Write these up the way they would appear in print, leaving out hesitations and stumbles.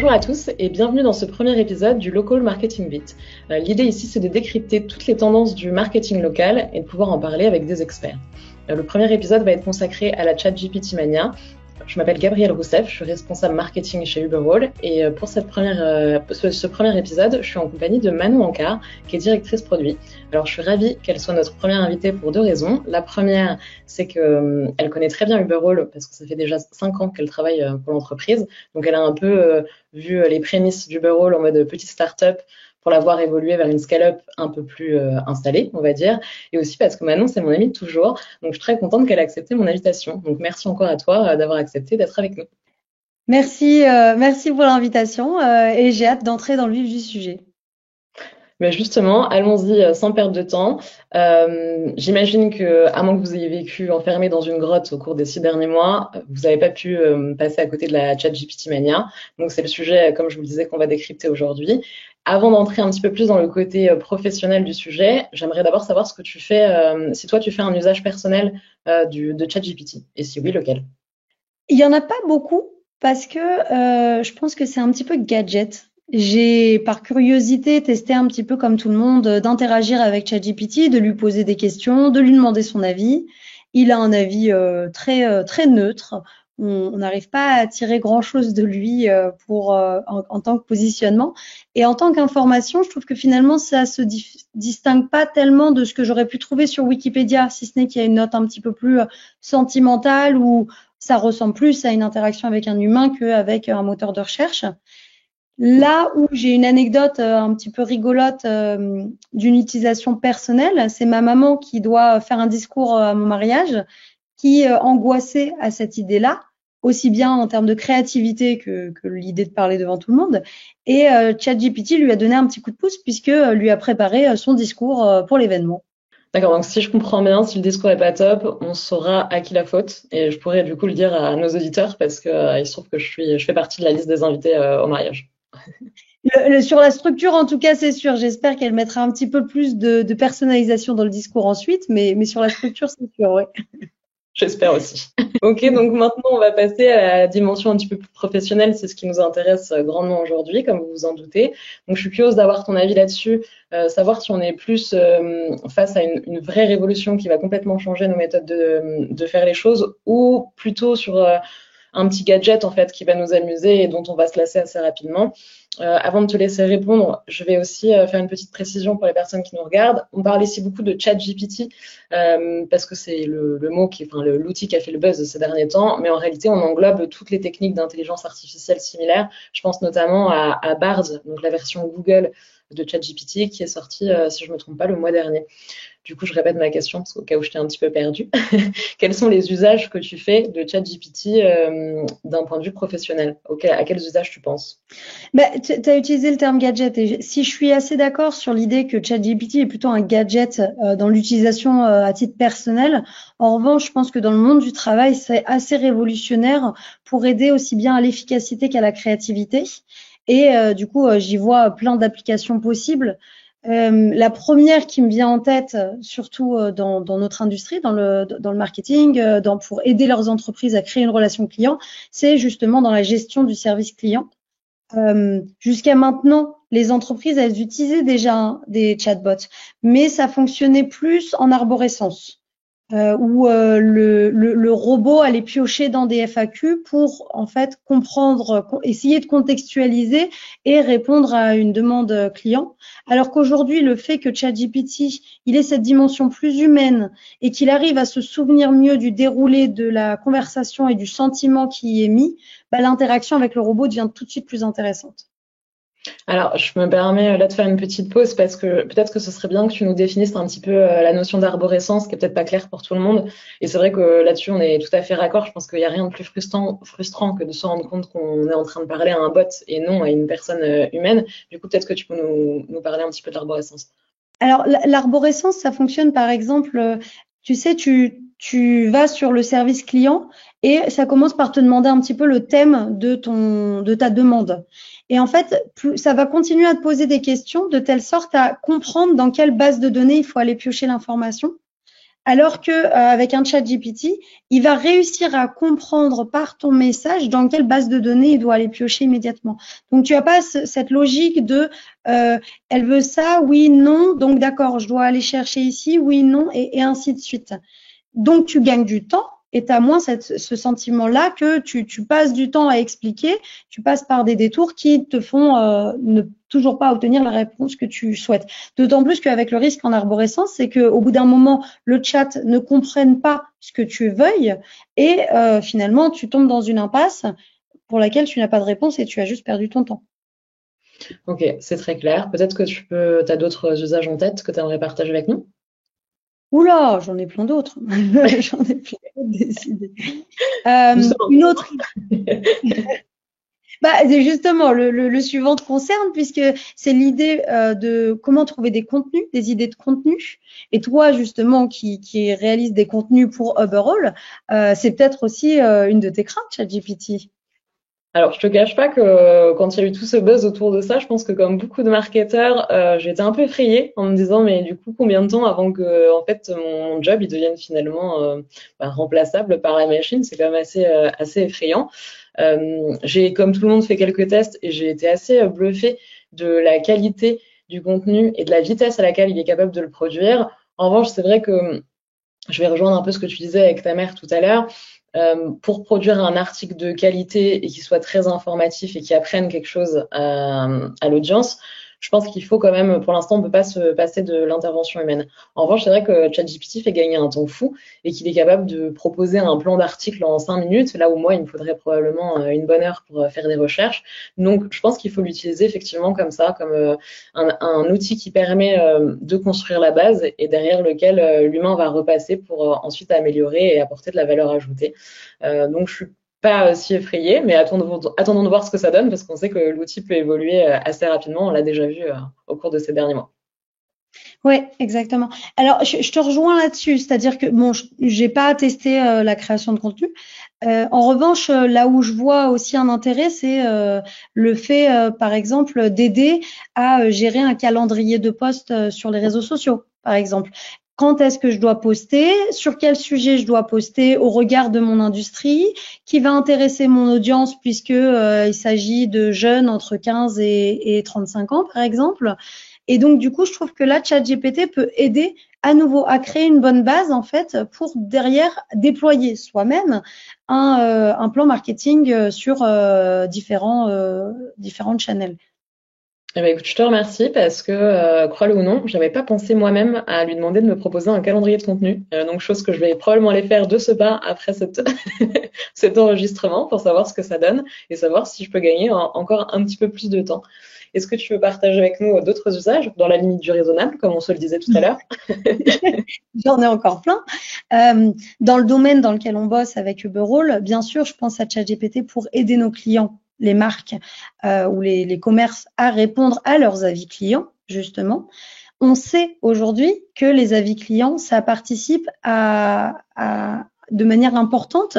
Bonjour à tous et bienvenue dans ce premier épisode du Local Marketing Beat. L'idée ici, c'est de décrypter toutes les tendances du marketing local et de pouvoir en parler avec des experts. Le premier épisode va être consacré à la ChatGPT Mania. Je m'appelle Gabrielle Roussef, je suis responsable marketing chez Uberall et pour ce premier épisode, je suis en compagnie de Manon Ancard, qui est directrice produit. Alors je suis ravie qu'elle soit notre première invitée pour deux raisons. La première, c'est qu'elle connaît très bien Uberall parce que ça fait déjà 5 ans qu'elle travaille pour l'entreprise. Donc elle a un peu vu les prémices d'Uberall en mode petite start-up pour la voir évoluer vers une scale-up un peu plus installée, on va dire. Et aussi parce que Manon, c'est mon amie de toujours. Donc, je suis très contente qu'elle ait accepté mon invitation. Donc, merci encore à toi d'avoir accepté d'être avec nous. Merci pour l'invitation et j'ai hâte d'entrer dans le vif du sujet. Mais justement, allons-y sans perdre de temps. J'imagine que, à moins que vous ayez vécu enfermé dans une grotte au cours des 6 derniers mois, vous n'avez pas pu passer à côté de la ChatGPT Mania. Donc, c'est le sujet, comme je vous le disais, qu'on va décrypter aujourd'hui. Avant d'entrer un petit peu plus dans le côté professionnel du sujet, j'aimerais d'abord savoir ce que tu fais, si toi tu fais un usage personnel de ChatGPT, et si oui, lequel? Il y en a pas beaucoup parce que je pense que c'est un petit peu gadget. J'ai par curiosité testé un petit peu comme tout le monde d'interagir avec ChatGPT, de lui poser des questions, de lui demander son avis. Il a un avis très neutre. On n'arrive pas à tirer grand-chose de lui en tant que positionnement. Et en tant qu'information, je trouve que finalement, ça se distingue pas tellement de ce que j'aurais pu trouver sur Wikipédia, si ce n'est qu'il y a une note un petit peu plus sentimentale ou ça ressemble plus à une interaction avec un humain qu'avec un moteur de recherche. Là où j'ai une anecdote un petit peu rigolote d'une utilisation personnelle, c'est ma maman qui doit faire un discours à mon mariage, qui angoissait à cette idée-là, aussi bien en termes de créativité que l'idée de parler devant tout le monde. Et ChatGPT lui a donné un petit coup de pouce puisque lui a préparé son discours pour l'événement. D'accord, donc si je comprends bien, si le discours est pas top, on saura à qui la faute, et je pourrais du coup le dire à nos auditeurs parce que il se trouve que je fais partie de la liste des invités au mariage. Sur la structure, en tout cas, c'est sûr. J'espère qu'elle mettra un petit peu plus de personnalisation dans le discours ensuite, mais sur la structure, c'est sûr, ouais. J'espère aussi. Ok, donc maintenant on va passer à la dimension un petit peu plus professionnelle, c'est ce qui nous intéresse grandement aujourd'hui, comme vous vous en doutez. Donc je suis curieuse d'avoir ton avis là-dessus, savoir si on est plus face à une vraie révolution qui va complètement changer nos méthodes de faire les choses, ou plutôt sur un petit gadget en fait qui va nous amuser et dont on va se lasser assez rapidement. Avant de te laisser répondre, je vais aussi faire une petite précision pour les personnes qui nous regardent. On parle ici beaucoup de ChatGPT parce que c'est le mot l'outil qui a fait le buzz de ces derniers temps, mais en réalité, on englobe toutes les techniques d'intelligence artificielle similaires. Je pense notamment à Bard, donc la version Google de ChatGPT qui est sortie, si je me trompe pas, le mois dernier. Du coup, je répète ma question parce qu'au cas où je t'ai un petit peu perdu. Quels sont les usages que tu fais de ChatGPT d'un point de vue professionnel? À quels usages tu penses? Bah, tu as utilisé le terme gadget et si je suis assez d'accord sur l'idée que ChatGPT est plutôt un gadget dans l'utilisation à titre personnel, en revanche, je pense que dans le monde du travail, c'est assez révolutionnaire pour aider aussi bien à l'efficacité qu'à la créativité. Et du coup, j'y vois plein d'applications possibles. La première qui me vient en tête, surtout dans notre industrie, dans le marketing, pour aider leurs entreprises à créer une relation client, c'est justement dans la gestion du service client. Jusqu'à maintenant, les entreprises, elles utilisaient déjà des chatbots, mais ça fonctionnait plus en arborescence, où le robot allait piocher dans des FAQ pour en fait comprendre, essayer de contextualiser et répondre à une demande client. Alors qu'aujourd'hui, le fait que ChatGPT, il ait cette dimension plus humaine et qu'il arrive à se souvenir mieux du déroulé de la conversation et du sentiment qui y est mis, bah, l'interaction avec le robot devient tout de suite plus intéressante. Alors, je me permets là de faire une petite pause parce que peut-être que ce serait bien que tu nous définisses un petit peu la notion d'arborescence qui est peut-être pas claire pour tout le monde. Et c'est vrai que là-dessus, on est tout à fait raccord. Je pense qu'il n'y a rien de plus frustrant que de se rendre compte qu'on est en train de parler à un bot et non à une personne humaine. Du coup, peut-être que tu peux nous parler un petit peu de l'arborescence. Alors, l'arborescence, ça fonctionne par exemple, tu sais, tu vas sur le service client et ça commence par te demander un petit peu le thème de ta demande. Et en fait, ça va continuer à te poser des questions de telle sorte à comprendre dans quelle base de données il faut aller piocher l'information. Alors que avec un chat GPT, il va réussir à comprendre par ton message dans quelle base de données il doit aller piocher immédiatement. Donc tu n'as pas cette logique de elle veut ça, oui, non, donc d'accord, je dois aller chercher ici, oui, non, et ainsi de suite. Donc tu gagnes du temps et tu as moins ce sentiment-là que tu passes du temps à expliquer, tu passes par des détours qui te font ne toujours pas obtenir la réponse que tu souhaites. D'autant plus qu'avec le risque en arborescence, c'est qu'au bout d'un moment, le chat ne comprenne pas ce que tu veuilles et finalement, tu tombes dans une impasse pour laquelle tu n'as pas de réponse et tu as juste perdu ton temps. Ok, c'est très clair. Peut-être que tu as d'autres usages en tête que tu aimerais partager avec nous? Oula, j'en ai plein d'autres. J'en ai plein d'autres des idées. Doucement. Une autre Bah, c'est justement, le suivant te concerne puisque c'est l'idée de comment trouver des contenus, des idées de contenu. Et toi, justement, qui réalise des contenus pour Overall, c'est peut-être aussi une de tes craintes, ChatGPT. Alors, je te cache pas que quand il y a eu tout ce buzz autour de ça, je pense que comme beaucoup de marketeurs, j'ai été un peu effrayée en me disant, mais du coup, combien de temps avant que, en fait, mon job il devienne finalement remplaçable par la machine? C'est quand même assez effrayant. J'ai, comme tout le monde, fait quelques tests et j'ai été assez bluffée de la qualité du contenu et de la vitesse à laquelle il est capable de le produire. En revanche, c'est vrai que je vais rejoindre un peu ce que tu disais avec ta mère tout à l'heure. Pour produire un article de qualité et qui soit très informatif et qui apprenne quelque chose à l'audience, je pense qu'il faut quand même, pour l'instant, on ne peut pas se passer de l'intervention humaine. En revanche, c'est vrai que ChatGPT fait gagner un temps fou et qu'il est capable de proposer un plan d'article en 5 minutes, là où moi, il me faudrait probablement une bonne heure pour faire des recherches. Donc, je pense qu'il faut l'utiliser effectivement comme ça, comme un outil qui permet de construire la base et derrière lequel l'humain va repasser pour ensuite améliorer et apporter de la valeur ajoutée. Donc, je suis pas si effrayée, mais attendons de voir ce que ça donne parce qu'on sait que l'outil peut évoluer assez rapidement. On l'a déjà vu au cours de ces derniers mois. Oui, exactement. Alors, je te rejoins là-dessus, c'est-à-dire que bon, j'ai pas testé la création de contenu. En revanche, là où je vois aussi un intérêt, c'est le fait, par exemple, d'aider à gérer un calendrier de posts sur les réseaux sociaux, par exemple. Quand est-ce que je dois poster? Sur quel sujet je dois poster au regard de mon industrie? Qui va intéresser mon audience puisque il s'agit de jeunes entre 15 et 35 ans, par exemple. Et donc, du coup, je trouve que là, ChatGPT peut aider à nouveau à créer une bonne base, en fait, pour derrière déployer soi-même un plan marketing sur différentes channels. Eh ben, écoute, je te remercie parce que, crois-le ou non, j'avais pas pensé moi-même à lui demander de me proposer un calendrier de contenu. Donc, chose que je vais probablement aller faire de ce pas après cet enregistrement pour savoir ce que ça donne et savoir si je peux gagner encore un petit peu plus de temps. Est-ce que tu veux partager avec nous d'autres usages dans la limite du raisonnable, comme on se le disait tout à l'heure? J'en ai encore plein. Dans le domaine dans lequel on bosse avec Uberall, bien sûr, je pense à ChatGPT pour aider nos clients, les marques ou les commerces à répondre à leurs avis clients, justement. On sait aujourd'hui que les avis clients, ça participe de manière importante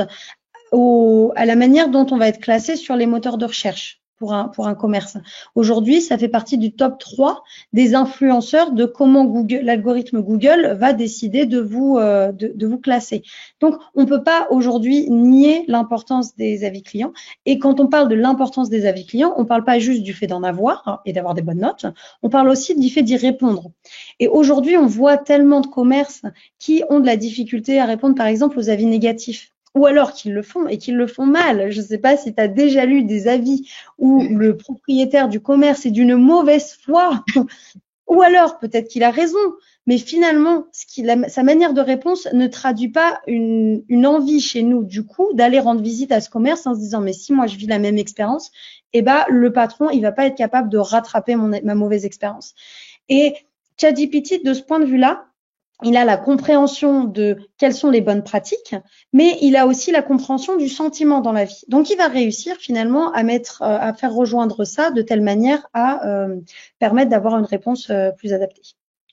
à la manière dont on va être classé sur les moteurs de recherche pour un commerce. Aujourd'hui, ça fait partie du top 3 des influenceurs de comment l'algorithme Google va décider de vous classer. Donc, on ne peut pas aujourd'hui nier l'importance des avis clients. Et quand on parle de l'importance des avis clients, on ne parle pas juste du fait d'en avoir et d'avoir des bonnes notes, on parle aussi du fait d'y répondre. Et aujourd'hui, on voit tellement de commerces qui ont de la difficulté à répondre, par exemple, aux avis négatifs. Ou alors qu'ils le font et qu'ils le font mal. Je ne sais pas si tu as déjà lu des avis où le propriétaire du commerce est d'une mauvaise foi, ou alors peut-être qu'il a raison, mais finalement, sa manière de réponse ne traduit pas une envie chez nous, du coup, d'aller rendre visite à ce commerce en se disant, mais si moi je vis la même expérience, eh ben, le patron, il va pas être capable de rattraper ma mauvaise expérience. Et ChatGPT, de ce point de vue-là, il a la compréhension de quelles sont les bonnes pratiques, mais il a aussi la compréhension du sentiment dans la vie. Donc, il va réussir finalement à faire rejoindre ça de telle manière à permettre d'avoir une réponse plus adaptée.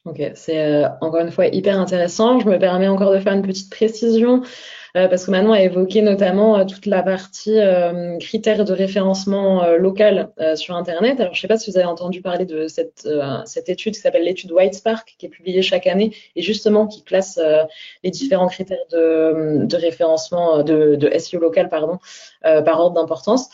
Ok, c'est encore une fois hyper intéressant. Je me permets encore de faire une petite précision. parce que Manon a évoqué notamment toute la partie critères de référencement local sur Internet. Alors, je ne sais pas si vous avez entendu parler de cette étude qui s'appelle l'étude Whitespark, qui est publiée chaque année et justement qui classe les différents critères de référencement de SEO local, pardon, par ordre d'importance.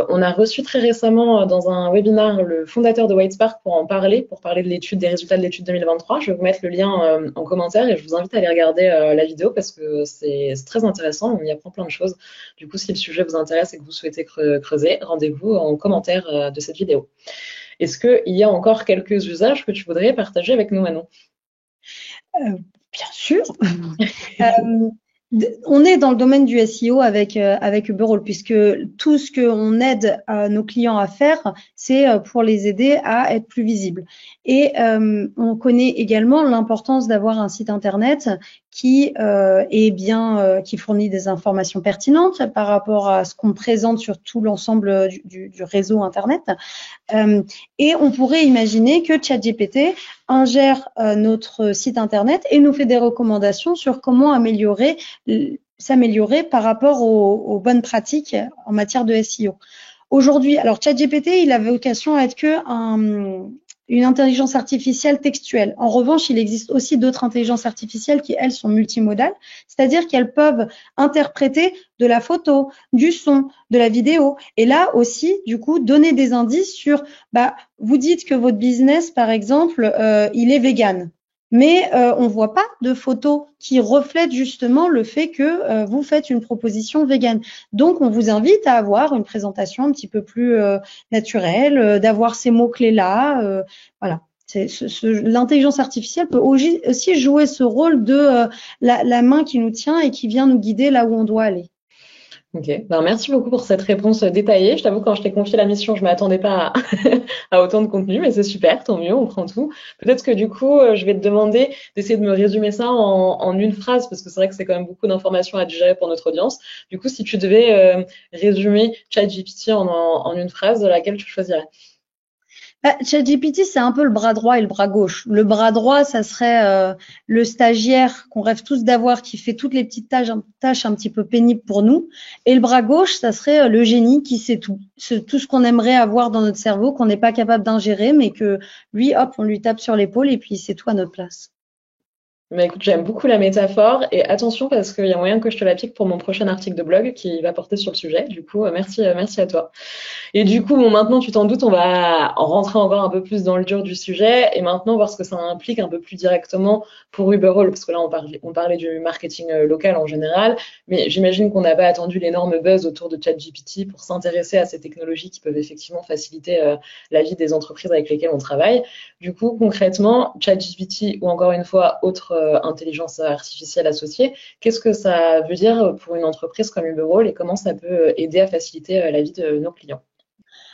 On a reçu très récemment dans un webinaire le fondateur de Whitespark pour parler de l'étude, des résultats de l'étude 2023. Je vais vous mettre le lien en commentaire et je vous invite à aller regarder la vidéo parce que c'est très intéressant. On y apprend plein de choses. Du coup, si le sujet vous intéresse et que vous souhaitez creuser, rendez-vous en commentaire de cette vidéo. Est-ce qu'il y a encore quelques usages que tu voudrais partager avec nous, Manon? Bien sûr. On est dans le domaine du SEO avec Uberall, puisque tout ce qu'on aide nos clients à faire, c'est pour les aider à être plus visibles. Et on connaît également l'importance d'avoir un site internet qui qui fournit des informations pertinentes par rapport à ce qu'on présente sur tout l'ensemble du réseau internet. Et on pourrait imaginer que ChatGPT ingère notre site internet et nous fait des recommandations sur comment s'améliorer par rapport aux bonnes pratiques en matière de SEO. Aujourd'hui, alors ChatGPT, il a vocation à être une intelligence artificielle textuelle. En revanche, il existe aussi d'autres intelligences artificielles qui, elles, sont multimodales, c'est-à-dire qu'elles peuvent interpréter de la photo, du son, de la vidéo, et là aussi, du coup, donner des indices sur, vous dites que votre business, par exemple, il est vegan. Mais on voit pas de photos qui reflètent justement le fait que vous faites une proposition végane. Donc, on vous invite à avoir une présentation un petit peu plus naturelle, d'avoir ces mots-clés-là. Voilà. L'intelligence artificielle peut aussi jouer ce rôle de la main qui nous tient et qui vient nous guider là où on doit aller. Ok, merci beaucoup pour cette réponse détaillée. Je t'avoue, quand je t'ai confié la mission, je m'attendais pas à autant de contenu, mais c'est super, tant mieux, on prend tout. Peut-être que du coup, je vais te demander d'essayer de me résumer ça en une phrase, parce que c'est vrai que c'est quand même beaucoup d'informations à digérer pour notre audience. Du coup, si tu devais résumer ChatGPT en une phrase, laquelle tu choisirais? ChatGPT, c'est un peu le bras droit et le bras gauche. Le bras droit, ça serait le stagiaire qu'on rêve tous d'avoir, qui fait toutes les petites tâches un petit peu pénibles pour nous. Et le bras gauche, ça serait le génie qui sait tout. C'est tout ce qu'on aimerait avoir dans notre cerveau, qu'on n'est pas capable d'ingérer, mais que lui, hop, on lui tape sur l'épaule et puis il sait tout à notre place. Écoute, j'aime beaucoup la métaphore et attention parce qu'il y a moyen que je te l'applique pour mon prochain article de blog qui va porter sur le sujet. Du coup, merci à toi. Et du coup, maintenant, tu t'en doutes, on va en rentrer encore un peu plus dans le dur du sujet et maintenant voir ce que ça implique un peu plus directement pour Uberall, parce que là, on parlait du marketing local en général, mais j'imagine qu'on n'a pas attendu l'énorme buzz autour de ChatGPT pour s'intéresser à ces technologies qui peuvent effectivement faciliter la vie des entreprises avec lesquelles on travaille. Du coup, concrètement, ChatGPT ou encore une fois, autre intelligence artificielle associée, qu'est-ce que ça veut dire pour une entreprise comme Uberall et comment ça peut aider à faciliter la vie de nos clients?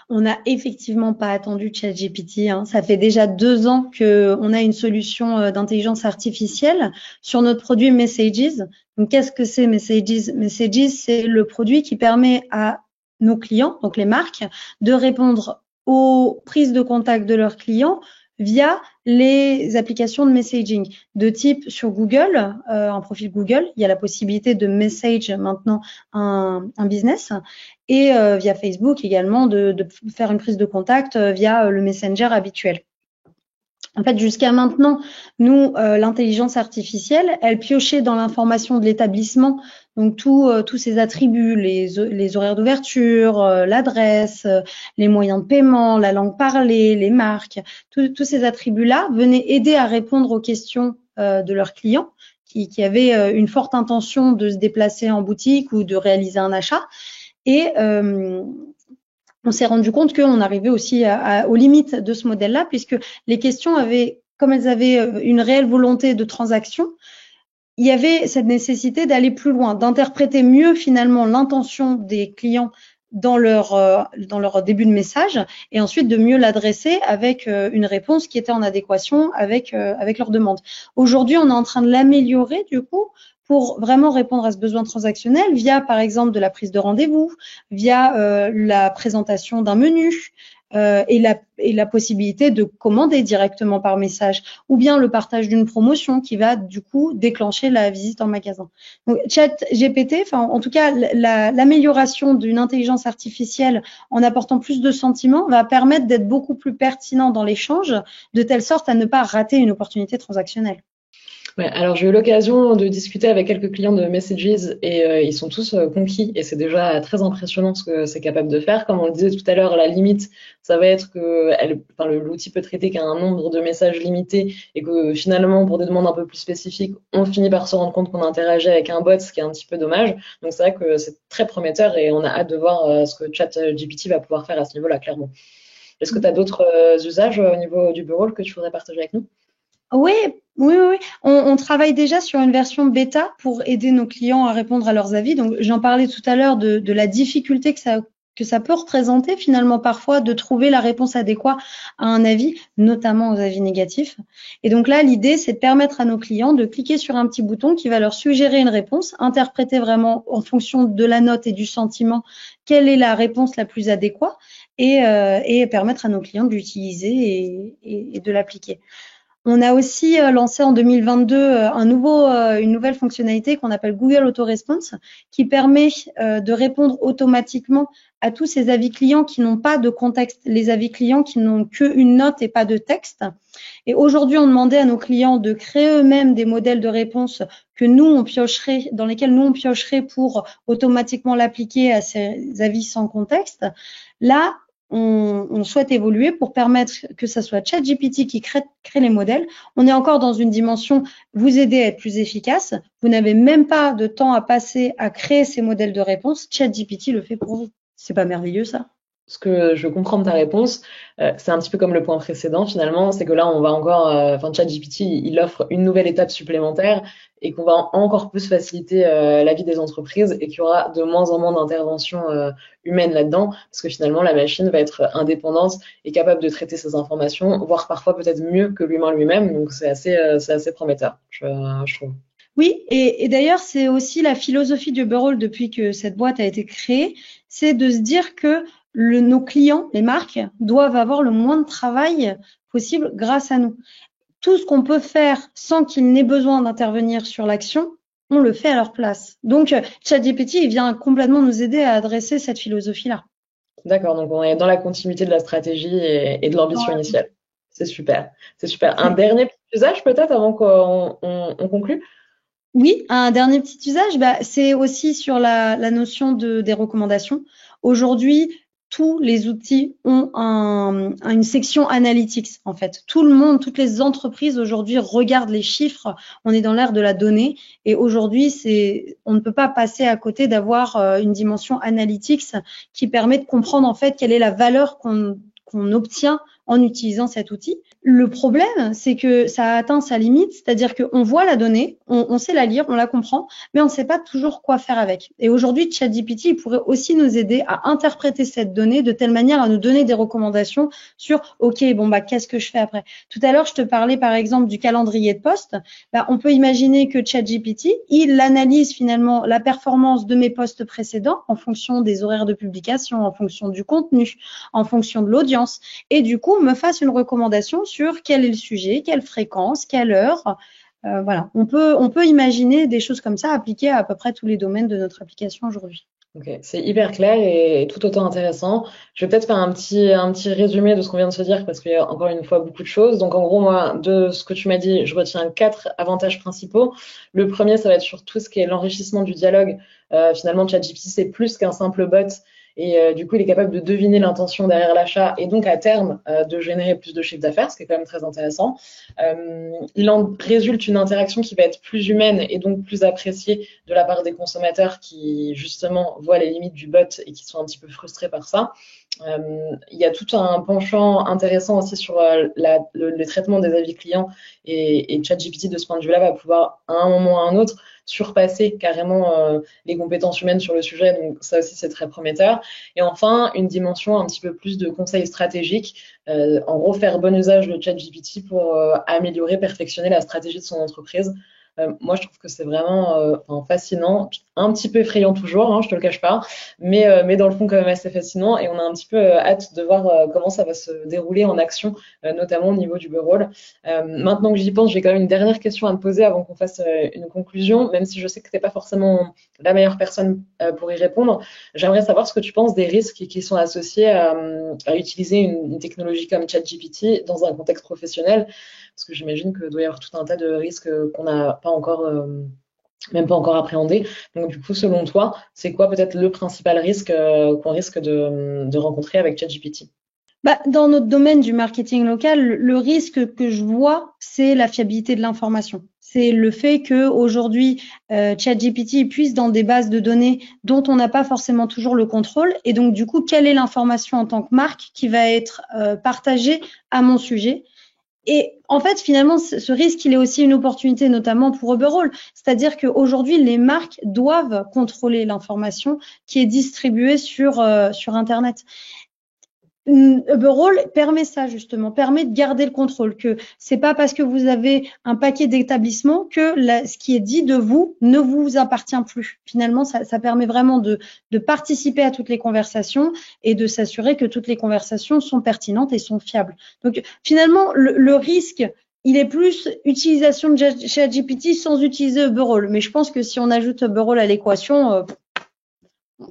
On n'a effectivement pas attendu ChatGPT. Ça fait déjà 2 ans qu'on a une solution d'intelligence artificielle sur notre produit Messages. Donc, qu'est-ce que c'est Messages? Messages, c'est le produit qui permet à nos clients, donc les marques, de répondre aux prises de contact de leurs clients via les applications de messaging de type sur Google, un profil Google, il y a la possibilité de message maintenant un business et via Facebook également de faire une prise de contact via le Messenger habituel. En fait, jusqu'à maintenant, nous, l'intelligence artificielle, elle piochait dans l'information de l'établissement, donc tous ces attributs, les horaires d'ouverture, l'adresse, les moyens de paiement, la langue parlée, les marques, tous ces attributs-là venaient aider à répondre aux questions de leurs clients qui avaient une forte intention de se déplacer en boutique ou de réaliser un achat. Et on s'est rendu compte qu'on arrivait aussi aux limites de ce modèle-là, puisque les questions comme elles avaient une réelle volonté de transaction, il y avait cette nécessité d'aller plus loin, d'interpréter mieux finalement l'intention des clients dans leur début de message et ensuite de mieux l'adresser avec une réponse qui était en adéquation avec leur demande. Aujourd'hui, on est en train de l'améliorer du coup pour vraiment répondre à ce besoin transactionnel via, par exemple, de la prise de rendez-vous, via la présentation d'un menu, et la possibilité de commander directement par message, ou bien le partage d'une promotion qui va du coup déclencher la visite en magasin. Donc, ChatGPT, enfin en tout cas l'amélioration d'une intelligence artificielle en apportant plus de sentiments va permettre d'être beaucoup plus pertinent dans l'échange, de telle sorte à ne pas rater une opportunité transactionnelle. Ouais, alors j'ai eu l'occasion de discuter avec quelques clients de Messages et ils sont tous conquis et c'est déjà très impressionnant ce que c'est capable de faire. Comme on le disait tout à l'heure, la limite, ça va être que l'outil peut traiter qu'un nombre de messages limité et que finalement, pour des demandes un peu plus spécifiques, on finit par se rendre compte qu'on interagit avec un bot, ce qui est un petit peu dommage. Donc c'est vrai que c'est très prometteur et on a hâte de voir ce que ChatGPT va pouvoir faire à ce niveau-là, clairement. Est-ce que tu as d'autres usages au niveau du bureau que tu voudrais partager avec nous? Oui, oui, oui. On travaille déjà sur une version bêta pour aider nos clients à répondre à leurs avis. Donc, j'en parlais tout à l'heure de la difficulté que ça peut représenter finalement parfois de trouver la réponse adéquate à un avis, notamment aux avis négatifs. Et donc là, l'idée, c'est de permettre à nos clients de cliquer sur un petit bouton qui va leur suggérer une réponse, interpréter vraiment en fonction de la note et du sentiment quelle est la réponse la plus adéquate et permettre à nos clients de l'utiliser et de l'appliquer. On a aussi lancé en 2022 une nouvelle fonctionnalité qu'on appelle Google Auto-Response qui permet de répondre automatiquement à tous ces avis clients qui n'ont pas de contexte, les avis clients qui n'ont qu'une note et pas de texte. Et aujourd'hui, on demandait à nos clients de créer eux-mêmes des modèles de réponse dans lesquels nous on piocherait pour automatiquement l'appliquer à ces avis sans contexte. Là, on souhaite évoluer pour permettre que ce soit ChatGPT qui crée les modèles. On est encore dans une dimension vous aider à être plus efficace. Vous n'avez même pas de temps à passer à créer ces modèles de réponse. ChatGPT le fait pour vous. C'est pas merveilleux ça? Ce que je comprends de ta réponse, c'est un petit peu comme le point précédent finalement, c'est que là on va encore, ChatGPT il offre une nouvelle étape supplémentaire et qu'on va encore plus faciliter la vie des entreprises et qu'il y aura de moins en moins d'interventions humaines là-dedans parce que finalement la machine va être indépendante et capable de traiter ces informations, voire parfois peut-être mieux que l'humain lui-même, donc c'est assez prometteur, je trouve. Oui, et d'ailleurs, c'est aussi la philosophie du Burroll depuis que cette boîte a été créée, c'est de se dire que nos clients, les marques, doivent avoir le moins de travail possible grâce à nous. Tout ce qu'on peut faire sans qu'ils n'aient besoin d'intervenir sur l'action, on le fait à leur place. Donc, ChatGPT, il vient complètement nous aider à adresser cette philosophie-là. D'accord, donc on est dans la continuité de la stratégie et de l'ambition initiale. C'est super, c'est super. Un dernier petit usage peut-être avant qu'on conclue? Oui, un dernier petit usage, c'est aussi sur la notion des recommandations. Aujourd'hui, tous les outils ont une section analytics, en fait. Tout le monde, toutes les entreprises aujourd'hui regardent les chiffres. On est dans l'ère de la donnée et aujourd'hui, on ne peut pas passer à côté d'avoir une dimension analytics qui permet de comprendre en fait quelle est la valeur qu'on obtient en utilisant cet outil. Le problème, c'est que ça a atteint sa limite, c'est-à-dire qu'on voit la donnée, on sait la lire, on la comprend, mais on ne sait pas toujours quoi faire avec. Et aujourd'hui, ChatGPT il pourrait aussi nous aider à interpréter cette donnée de telle manière à nous donner des recommandations sur OK, qu'est-ce que je fais après? Tout à l'heure, je te parlais par exemple du calendrier de poste. On peut imaginer que ChatGPT, il analyse finalement la performance de mes postes précédents en fonction des horaires de publication, en fonction du contenu, en fonction de l'audience, et du coup me fasse une recommandation sur quel est le sujet, quelle fréquence, quelle heure. Voilà, on peut imaginer des choses comme ça appliquées à peu près tous les domaines de notre application aujourd'hui. Ok, c'est hyper clair et tout autant intéressant. Je vais peut-être faire un petit résumé de ce qu'on vient de se dire parce qu'il y a encore une fois beaucoup de choses. Donc en gros, moi, de ce que tu m'as dit, je retiens 4 avantages principaux. Le premier, ça va être sur tout ce qui est l'enrichissement du dialogue. Finalement, ChatGPT, c'est plus qu'un simple bot. Et du coup, il est capable de deviner l'intention derrière l'achat et donc à terme de générer plus de chiffre d'affaires, ce qui est quand même très intéressant. Il en résulte une interaction qui va être plus humaine et donc plus appréciée de la part des consommateurs qui justement voient les limites du bot et qui sont un petit peu frustrés par ça. Il y a tout un penchant intéressant aussi sur le traitement des avis clients et ChatGPT de ce point de vue-là va pouvoir à un moment ou à un autre surpasser carrément les compétences humaines sur le sujet. Donc ça aussi c'est très prometteur. Et enfin une dimension un petit peu plus de conseils stratégiques. En gros faire bon usage de ChatGPT pour améliorer, perfectionner la stratégie de son entreprise. Moi, je trouve que c'est vraiment fascinant. un petit peu effrayant toujours, hein, je te le cache pas, mais dans le fond quand même assez fascinant et on a un petit peu hâte de voir comment ça va se dérouler en action, notamment au niveau du B-Roll. Maintenant que j'y pense, j'ai quand même une dernière question à te poser avant qu'on fasse une conclusion, même si je sais que t'es pas forcément la meilleure personne pour y répondre. J'aimerais savoir ce que tu penses des risques qui sont associés à utiliser une technologie comme ChatGPT dans un contexte professionnel, parce que j'imagine que doit y avoir tout un tas de risques qu'on n'a pas encore même pas encore appréhendé. Donc du coup, selon toi, c'est quoi peut-être le principal risque qu'on risque de rencontrer avec ChatGPT? Dans notre domaine du marketing local, le risque que je vois, c'est la fiabilité de l'information. C'est le fait que aujourd'hui, ChatGPT puisse dans des bases de données dont on n'a pas forcément toujours le contrôle. Et donc, du coup, quelle est l'information en tant que marque qui va être partagée à mon sujet? Et en fait, finalement, ce risque, il est aussi une opportunité, notamment pour Uberall. C'est-à-dire qu'aujourd'hui, les marques doivent contrôler l'information qui est distribuée sur Internet. Uberall permet ça justement, permet de garder le contrôle, que c'est pas parce que vous avez un paquet d'établissements que ce qui est dit de vous ne vous appartient plus. Finalement, ça permet vraiment de participer à toutes les conversations et de s'assurer que toutes les conversations sont pertinentes et sont fiables. Donc finalement, le risque, il est plus utilisation de ChatGPT sans utiliser Uberall. Mais je pense que si on ajoute Uberall à l'équation,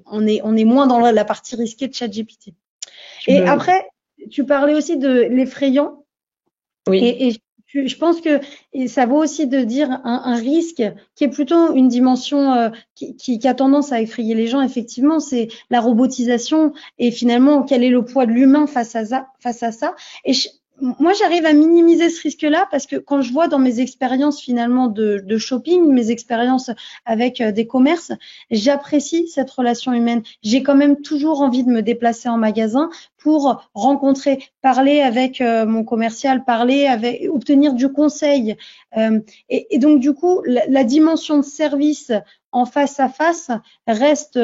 on est moins dans la partie risquée de ChatGPT. Et après, tu parlais aussi de l'effrayant. Oui. Et je pense que ça vaut aussi de dire un risque qui est plutôt une dimension qui a tendance à effrayer les gens. Effectivement, c'est la robotisation et finalement, quel est le poids de l'humain face à ça. Et moi, j'arrive à minimiser ce risque-là parce que quand je vois dans mes expériences finalement de shopping, mes expériences avec des commerces, j'apprécie cette relation humaine. J'ai quand même toujours envie de me déplacer en magasin pour rencontrer, parler avec mon commercial, obtenir du conseil. Et donc, du coup, la dimension de service en face à face reste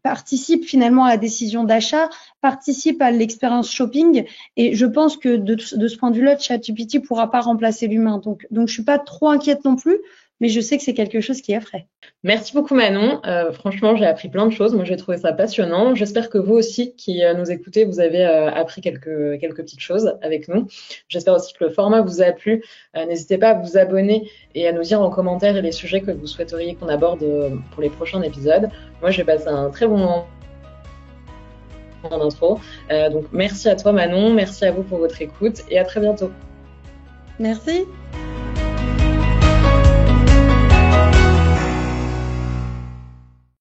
participe finalement à la décision d'achat, participe à l'expérience shopping et je pense que de ce point de vue-là, ChatGPT pourra pas remplacer l'humain. Donc je suis pas trop inquiète non plus, mais je sais que c'est quelque chose qui effraie. Merci beaucoup Manon. Franchement, j'ai appris plein de choses. Moi, j'ai trouvé ça passionnant. J'espère que vous aussi, qui nous écoutez, vous avez appris quelques petites choses avec nous. J'espère aussi que le format vous a plu. N'hésitez pas à vous abonner et à nous dire en commentaire les sujets que vous souhaiteriez qu'on aborde pour les prochains épisodes. Moi, j'ai passé un très bon moment en intro. Donc, merci à toi Manon. Merci à vous pour votre écoute et à très bientôt. Merci.